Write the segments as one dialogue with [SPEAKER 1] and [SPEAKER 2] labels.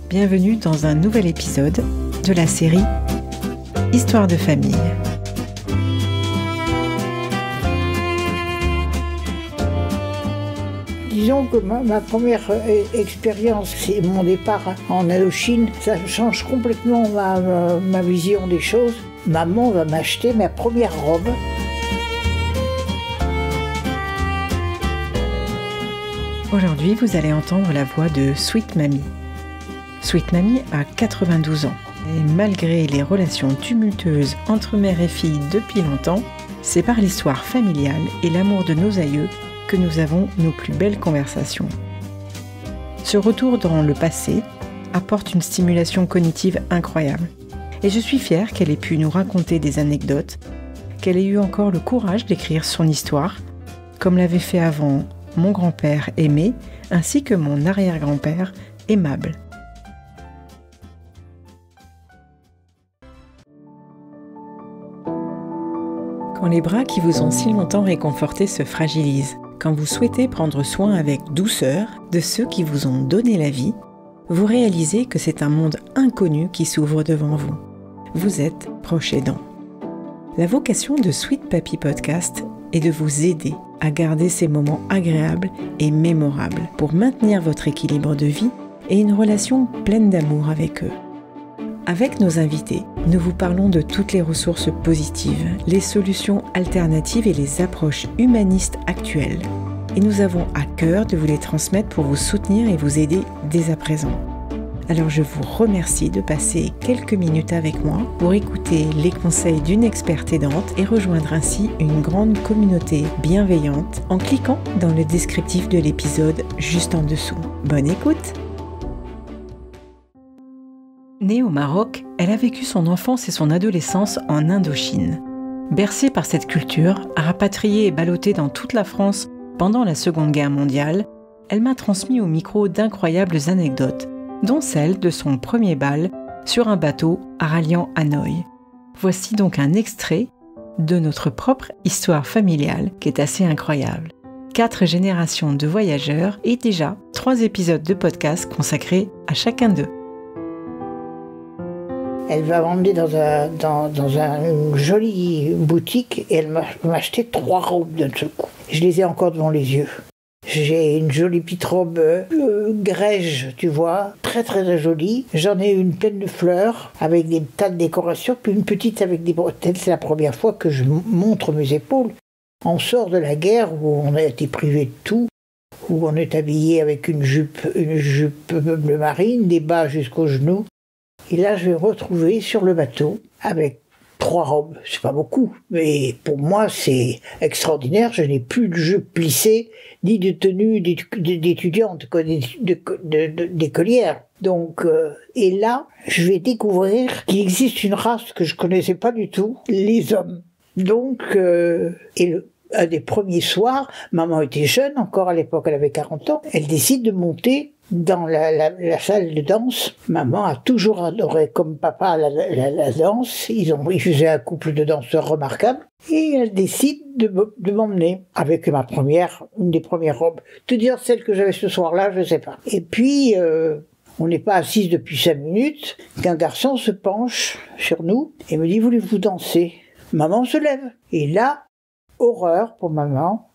[SPEAKER 1] Bienvenue dans un nouvel épisode de la série Histoire de famille.
[SPEAKER 2] Disons que ma première expérience, c'est mon départ en Indochine. Ça change complètement ma vision des choses. Maman va m'acheter ma première robe.
[SPEAKER 1] Aujourd'hui, vous allez entendre la voix de Sweet Mamie. Sweet Mamie a 92 ans. Et malgré les relations tumultueuses entre mère et fille depuis longtemps, c'est par l'histoire familiale et l'amour de nos aïeux que nous avons nos plus belles conversations. Ce retour dans le passé apporte une stimulation cognitive incroyable. Et je suis fière qu'elle ait pu nous raconter des anecdotes, qu'elle ait eu encore le courage d'écrire son histoire, comme l'avait fait avant mon grand-père Aimé, ainsi que mon arrière-grand-père Aimable. Quand les bras qui vous ont si longtemps réconfortés se fragilisent, quand vous souhaitez prendre soin avec douceur de ceux qui vous ont donné la vie, vous réalisez que c'est un monde inconnu qui s'ouvre devant vous. Vous êtes proche aidant. La vocation de Sweet Papy Podcast est de vous aider à garder ces moments agréables et mémorables pour maintenir votre équilibre de vie et une relation pleine d'amour avec eux. Avec nos invités, nous vous parlons de toutes les ressources positives, les solutions alternatives et les approches humanistes actuelles. Et nous avons à cœur de vous les transmettre pour vous soutenir et vous aider dès à présent. Alors je vous remercie de passer quelques minutes avec moi pour écouter les conseils d'une experte aidante et rejoindre ainsi une grande communauté bienveillante en cliquant dans le descriptif de l'épisode juste en dessous. Bonne écoute! Née au Maroc, elle a vécu son enfance et son adolescence en Indochine. Bercée par cette culture, rapatriée et ballottée dans toute la France pendant la Seconde Guerre mondiale, elle m'a transmis au micro d'incroyables anecdotes, dont celle de son premier bal sur un bateau ralliant Hanoï. Voici donc un extrait de notre propre histoire familiale qui est assez incroyable. 4 générations de voyageurs et déjà 3 épisodes de podcast consacrés à chacun d'eux.
[SPEAKER 2] Elle va m'emmener dans une jolie boutique et elle m'a acheté 3 robes d'un seul coup. Je les ai encore devant les yeux. J'ai une jolie petite robe grège, tu vois, très très jolie. J'en ai une pleine de fleurs avec des tas de décorations, puis une petite avec des bretelles. C'est la première fois que je montre mes épaules. On sort de la guerre où on a été privé de tout, où on est habillé avec une jupe bleu marine, des bas jusqu'aux genoux. Et là, je vais me retrouver sur le bateau avec 3 robes. C'est pas beaucoup, mais pour moi, c'est extraordinaire. Je n'ai plus de jupe plissée, ni de tenue d'étudiante, d'écolière. Donc, et là, je vais découvrir qu'il existe une race que je connaissais pas du tout, les hommes. Donc, un des premiers soirs, maman était jeune encore à l'époque, elle avait 40 ans, elle décide de monter dans la salle de danse. Maman a toujours adoré, comme papa, la danse. Ils faisaient un couple de danseurs remarquables. Et elle décide de m'emmener avec une des premières robes. Te dire celle que j'avais ce soir-là, je sais pas. Et puis, on n'est pas assises depuis 5 minutes, qu'un garçon se penche sur nous et me dit « Voulez-vous danser ?» Maman se lève. Et là, horreur pour maman.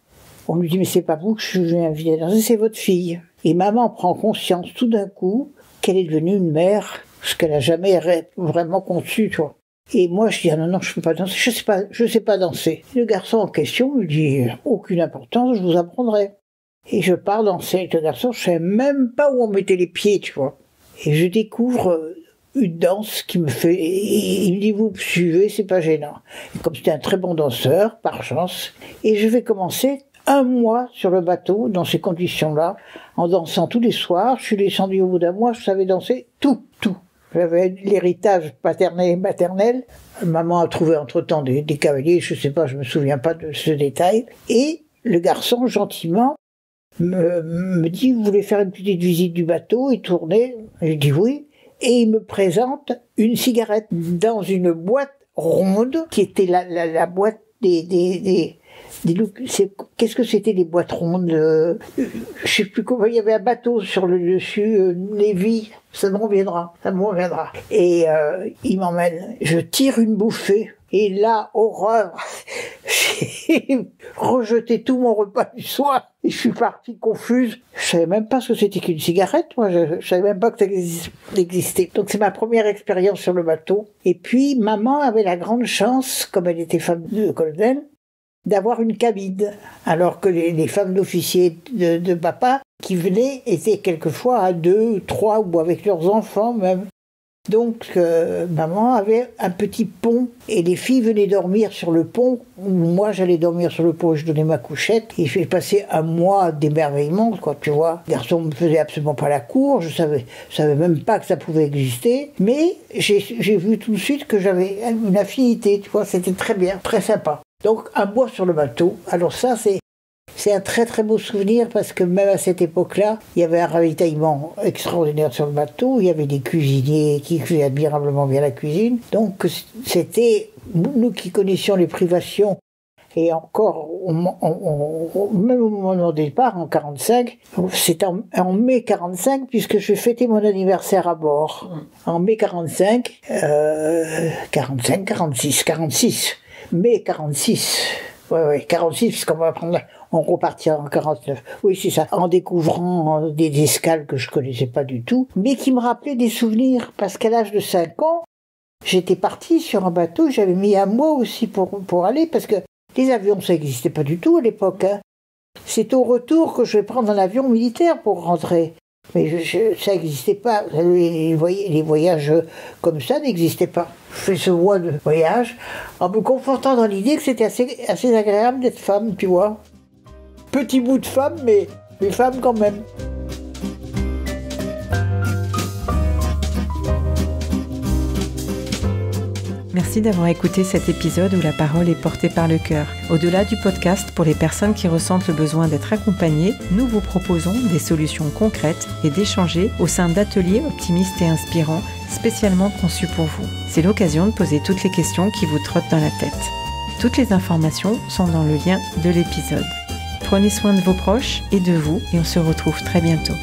[SPEAKER 2] On lui dit « Mais c'est pas vous que je vais inviter à danser, c'est votre fille. » Et maman prend conscience tout d'un coup qu'elle est devenue une mère, ce qu'elle n'a jamais vraiment conçu, tu vois. Et moi, je dis, ah non, je peux pas danser, je sais pas danser. Et le garçon en question me dit, aucune importance, je vous apprendrai. Et je pars danser avec le garçon, je sais même pas où on mettait les pieds, tu vois. Et je découvre une danse qui me fait, et il me dit, vous suivez, c'est pas gênant. Et comme c'était un très bon danseur, par chance, et je vais commencer 1 mois sur le bateau, dans ces conditions-là, en dansant tous les soirs. Je suis descendu au bout d'1 mois, je savais danser tout. J'avais l'héritage paternel et maternel. Maman a trouvé entre-temps des cavaliers, je sais pas, je me souviens pas de ce détail. Et le garçon, gentiment, me dit, vous voulez faire une petite visite du bateau et tourner? Je dis oui. Et il me présente une cigarette dans une boîte ronde, qui était la boîte des Dis-nous, qu'est-ce que c'était les boîtes rondes je sais plus comment, il y avait un bateau sur le dessus, Navy, ça me reviendra. Et il m'emmène, je tire une bouffée, et là, horreur, j'ai rejeté tout mon repas du soir, et je suis partie confuse. Je savais même pas ce que c'était qu'une cigarette, moi, je savais même pas que ça existait. Donc c'est ma première expérience sur le bateau. Et puis, maman avait la grande chance, comme elle était femme de colonel, d'avoir une cabine, alors que les femmes d'officiers de papa qui venaient étaient quelquefois à 2, 3 ou avec leurs enfants même. Donc maman avait un petit pont et les filles venaient dormir sur le pont. Moi j'allais dormir sur le pont et je donnais ma couchette et j'ai passé un mois d'émerveillement, quoi, tu vois. Le garçon me faisait absolument pas la cour, je savais même pas que ça pouvait exister, mais j'ai vu tout de suite que j'avais une affinité, tu vois, c'était très bien, très sympa. Donc un mois sur le bateau, alors ça c'est un très très beau souvenir parce que même à cette époque-là, il y avait un ravitaillement extraordinaire sur le bateau, il y avait des cuisiniers qui faisaient admirablement bien la cuisine. Donc c'était, nous qui connaissions les privations, et encore, même au moment de mon départ, en 45, c'est en mai 45, puisque je fêtais mon anniversaire à bord. En mai 46, mai 46. Ouais, 46, puisqu'on va prendre on repartira en 49. Oui, c'est ça. En découvrant des escales que je connaissais pas du tout, mais qui me rappelaient des souvenirs. Parce qu'à l'âge de 5 ans, j'étais partie sur un bateau, j'avais mis un mois aussi pour aller, parce que les avions, ça n'existait pas du tout à l'époque. Hein. C'est au retour que je vais prendre un avion militaire pour rentrer. Mais ça n'existait pas. Les voyages comme ça n'existaient pas. Je fais ce mois de voyage en me confortant dans l'idée que c'était assez agréable d'être femme, tu vois. Petit bout de femme, mais femme quand même.
[SPEAKER 1] Merci d'avoir écouté cet épisode où la parole est portée par le cœur. Au-delà du podcast, pour les personnes qui ressentent le besoin d'être accompagnées, nous vous proposons des solutions concrètes et d'échanger au sein d'ateliers optimistes et inspirants spécialement conçus pour vous. C'est l'occasion de poser toutes les questions qui vous trottent dans la tête. Toutes les informations sont dans le lien de l'épisode. Prenez soin de vos proches et de vous et on se retrouve très bientôt.